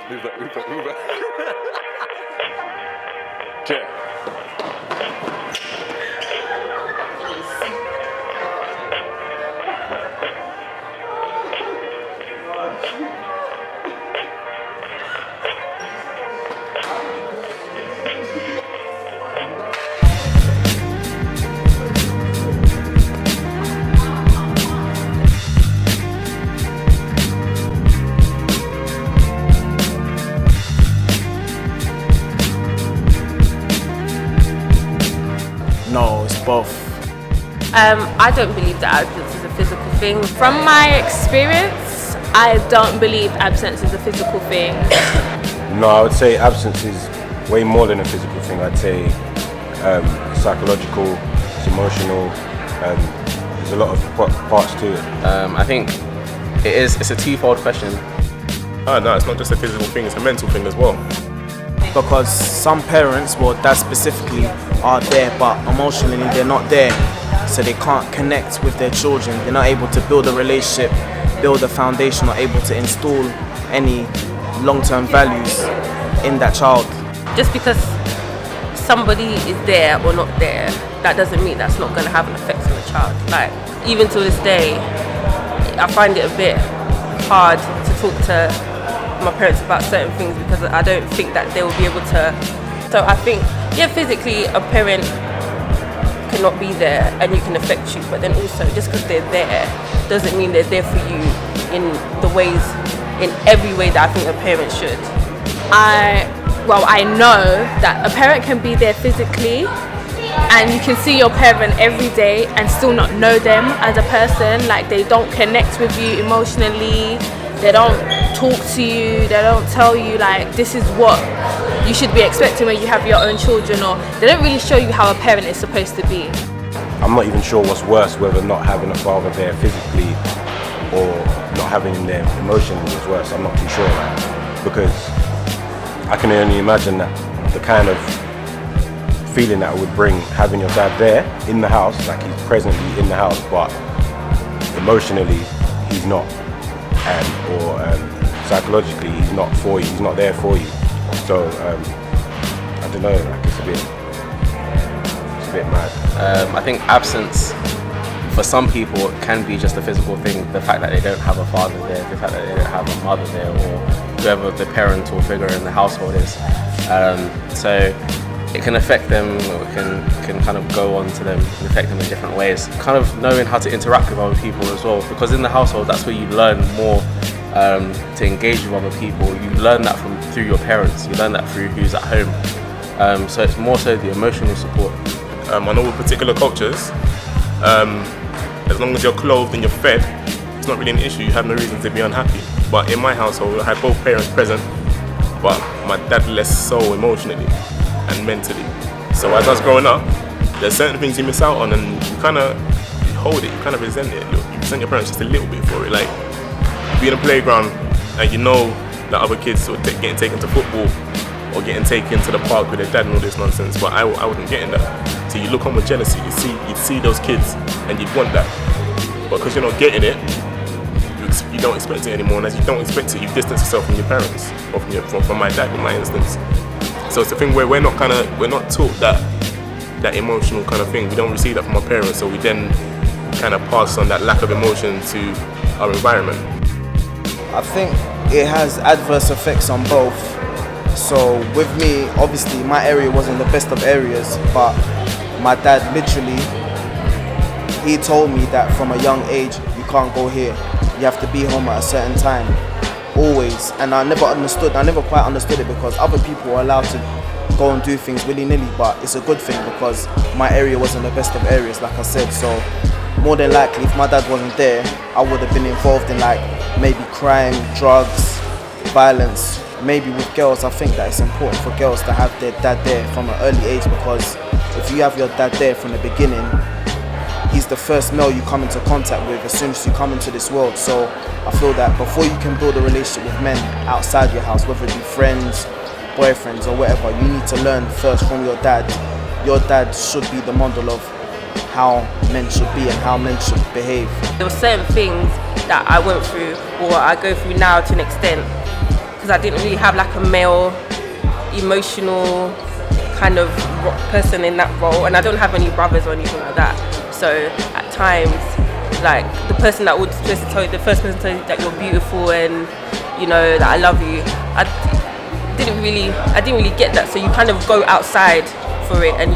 Move that. Chair. No, it's both. I don't believe that absence is a physical thing. From my experience, I don't believe absence is a physical thing. No, I would say absence is way more than a physical thing. I'd say psychological, it's emotional, there's a lot of parts to it. I think it's a twofold question. No, it's not just a physical thing, it's a mental thing as well. Because some parents, well, that specifically, are there, but emotionally they're not there. So they can't connect with their children. They're not able to build a relationship, build a foundation, or able to install any long-term values in that child. Just because somebody is there or not there, that doesn't mean that's not going to have an effect on the child. Like, even to this day, I find it a bit hard to talk to my parents about certain things because I don't think that they will be able to. So I think, yeah, physically a parent cannot be there and you can affect you, but then also just because they're there doesn't mean they're there for you in every way that I think a parent should. I know that a parent can be there physically and you can see your parent every day and still not know them as a person. Like, they don't connect with you emotionally, they don't talk to you, they don't tell you like this is what you should be expecting when you have your own children, or they don't really show you how a parent is supposed to be. I'm not even sure what's worse, whether not having a father there physically or not having him there emotionally is worse. I'm not too sure, because I can only imagine that the kind of feeling that it would bring having your dad there in the house, like he's presently in the house, but emotionally he's not, or psychologically he's not for you, he's not there for you. So I don't know, like it's a bit mad. I think absence for some people can be just a physical thing. The fact that they don't have a father there, the fact that they don't have a mother there, or whoever the parental figure in the household is. So it can affect them, or it can kind of go on to them and affect them in different ways. Kind of knowing how to interact with other people as well, because in the household that's where you learn more to engage with other people. You learn that through your parents, you learn that through who's at home. So it's more so the emotional support. I know with particular cultures, as long as you're clothed and you're fed, it's not really an issue, you have no reason to be unhappy. But in my household, I had both parents present, but my dad less so emotionally and mentally. So as I was growing up, there's certain things you miss out on, and you hold it, you kind of resent it. You resent your parents just a little bit for it. Like, be in a playground and you know that other kids are getting taken to football or getting taken to the park with their dad and all this nonsense, but I wasn't getting that. So you look on with jealousy, you'd see those kids and you'd want that. But because you're not getting it, you don't expect it anymore, and as you don't expect it, you distance yourself from your parents, or from my dad in my instance. So it's the thing where we're not taught that emotional kind of thing. We don't receive that from our parents, so we then kind of pass on that lack of emotion to our environment. I think it has adverse effects on both. So with me, obviously my area wasn't the best of areas, but my dad literally, he told me that from a young age, you can't go here. You have to be home at a certain time, always. And I never quite understood it, because other people are allowed to go and do things willy-nilly, but it's a good thing because my area wasn't the best of areas, like I said. So more than likely, if my dad wasn't there, I would have been involved in like maybe crime, drugs, violence. Maybe with girls, I think that it's important for girls to have their dad there from an early age, because if you have your dad there from the beginning, he's the first male you come into contact with as soon as you come into this world. So I feel that before you can build a relationship with men outside your house, whether it be friends, boyfriends or whatever, you need to learn first from your dad. Your dad should be the model of how men should be and how men should behave. There were certain things that I went through, or I go through now to an extent, because because I didn't really have like a male emotional kind of person in that role, and I don't have any brothers or anything like that. So at times, like the person that would supposed to tell you, the first person to tell you that you're beautiful and you know that I love you, I didn't really get that. So you kind of go outside for it, and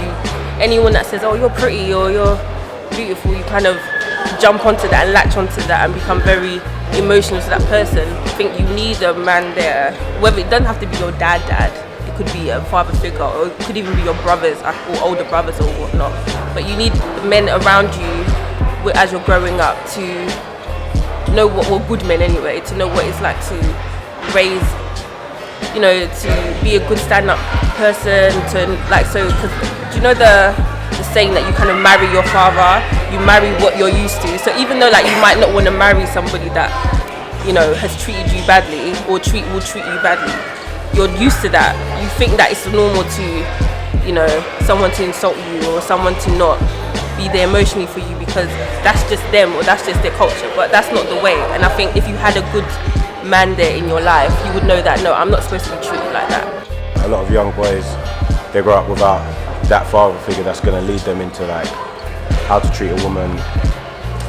anyone that says, oh, you're pretty or you're beautiful, you kind of jump onto that and latch onto that and become very emotional to that person. I think you need a man there, whether it doesn't have to be your dad, it could be a father figure, or it could even be your brothers or older brothers or whatnot. But you need men around you as you're growing up to know what good men anyway, to know what it's like to raise, you know, to be a good stand-up person, to like, so, cause, do you know the saying that you kind of marry your father, you marry what you're used to. So even though like you might not want to marry somebody that, you know, has treated you badly or will treat you badly, you're used to that. You think that it's normal to, you know, someone to insult you or someone to not be there emotionally for you because that's just them or that's just their culture. But that's not the way. And I think if you had a good man there in your life, you would know that, no, I'm not supposed to be treated like that. A lot of young boys, they grow up without that father figure that's going to lead them into like how to treat a woman,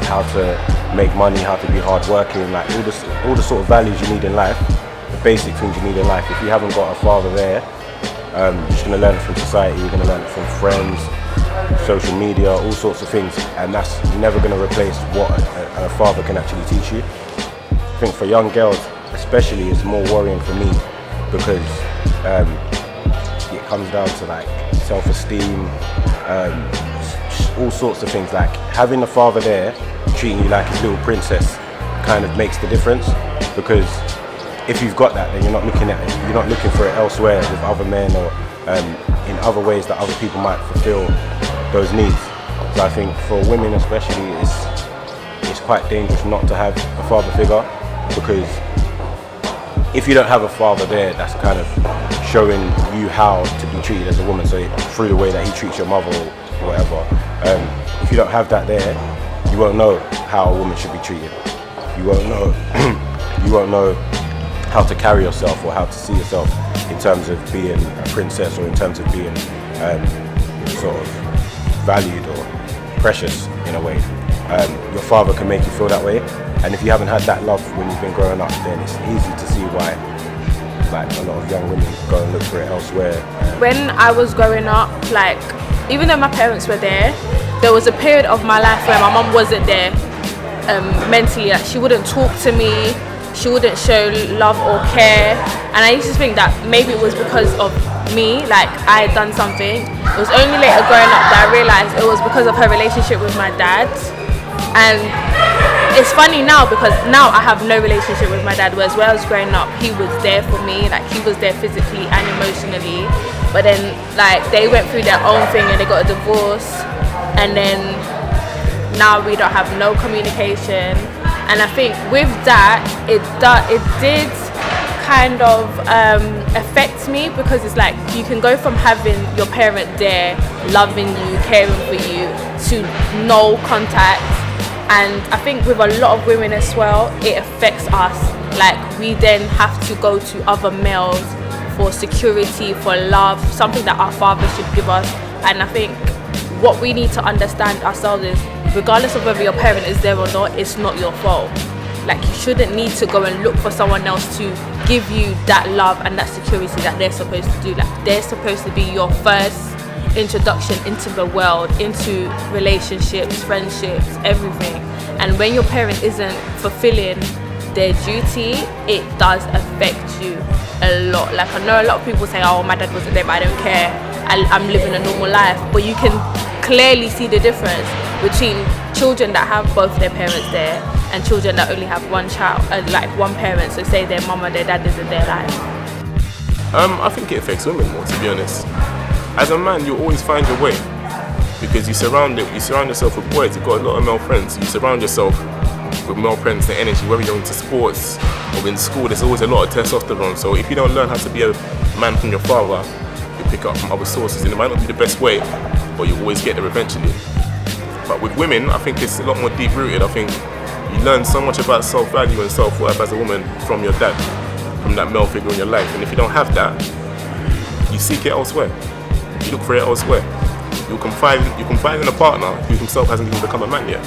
how to make money, how to be hardworking, like all the sort of values you need in life, the basic things you need in life. If you haven't got a father there, you're just going to learn it from society, you're going to learn it from friends, social media, all sorts of things, and that's never going to replace what a father can actually teach you. I think for young girls especially, it's more worrying for me because it comes down to like self-esteem, all sorts of things. Like having a father there treating you like his little princess kind of makes the difference, because if you've got that, then you're not looking for it elsewhere with other men or in other ways that other people might fulfill those needs. So I think for women especially, it's quite dangerous not to have a father figure, because if you don't have a father there that's kind of showing you how to be treated as a woman, so through the way that he treats your mother or whatever, if you don't have that there, you won't know how a woman should be treated. You won't know how to carry yourself or how to see yourself in terms of being a princess or in terms of being sort of valued or precious in a way. Your father can make you feel that way, and if you haven't had that love when you've been growing up, then it's easy to see why like a lot of young women go and look for it elsewhere. When I was growing up, like even though my parents were there was a period of my life where my mum wasn't there mentally. Like she wouldn't talk to me, she wouldn't show love or care, and I used to think that maybe it was because of me, like I had done something. It was only later growing up that I realised it was because of her relationship with my dad. And it's funny now because now I have no relationship with my dad, whereas when I was growing up, he was there for me, like he was there physically and emotionally. But then like they went through their own thing and they got a divorce, and then now we don't have no communication. And I think with that, it did kind of affect me, because it's like you can go from having your parent there, loving you, caring for you, to no contact. And I think with a lot of women as well, it affects us. Like we then have to go to other males for security, for love, something that our fathers should give us. And I think what we need to understand ourselves is, regardless of whether your parent is there or not, it's not your fault. Like you shouldn't need to go and look for someone else to give you that love and that security that they're supposed to do. Like they're supposed to be your first introduction into the world, into relationships, friendships, everything. And when your parent isn't fulfilling their duty, it does affect you a lot. Like I know a lot of people say, oh, my dad wasn't there but I don't care, I'm living a normal life. But you can clearly see the difference between children that have both their parents there and children that only have one child, like one parent. So say their mum or their dad isn't there. Like I think it affects women more, to be honest. As a man, you always find your way, because you surround yourself with boys. You've got a lot of male friends. You surround yourself with male friends, the energy, whether you're into sports or in school, there's always a lot of testosterone. So if you don't learn how to be a man from your father, you pick up from other sources, and it might not be the best way, but you always get there eventually. But with women, I think it's a lot more deep-rooted. I think you learn so much about self-value and self-worth as a woman from your dad. from that male figure in your life. And if you don't have that, you seek it elsewhere. You look for it elsewhere. You confide in a partner who himself hasn't even become a man yet.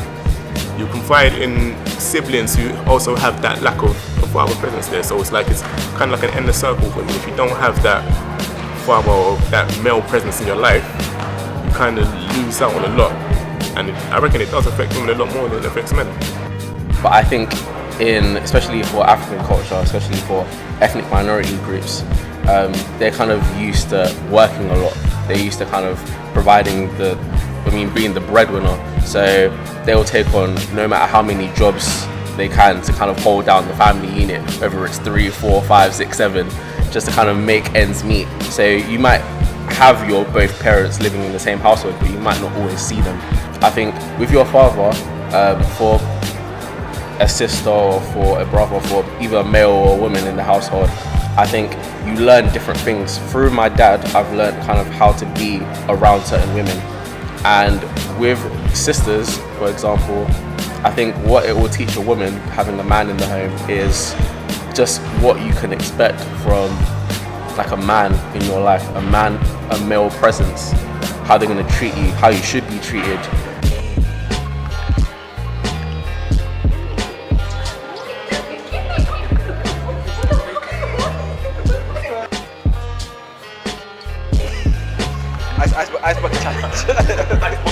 You confide in siblings who also have that lack of father presence there. So it's kind of like an endless circle for me. If you don't have that father or that male presence in your life, you kind of lose out on a lot. And I reckon it does affect women a lot more than it affects men. But I think especially for African culture, especially for ethnic minority groups, they're kind of used to working a lot. They're used to kind of being the breadwinner. So they'll take on no matter how many jobs they can to kind of hold down the family unit, whether it's 3, 4, 5, 6, 7, just to kind of make ends meet. So you might have your both parents living in the same household, but you might not always see them. I think with your father, for a sister or for a brother, for either a male or a woman in the household, I think you learn different things. Through my dad, I've learned kind of how to be around certain women. And with sisters, for example, I think what it will teach a woman having a man in the home is just what you can expect from like a man in your life, a male presence, how they're going to treat you, how you should be treated. Icebreaker challenge.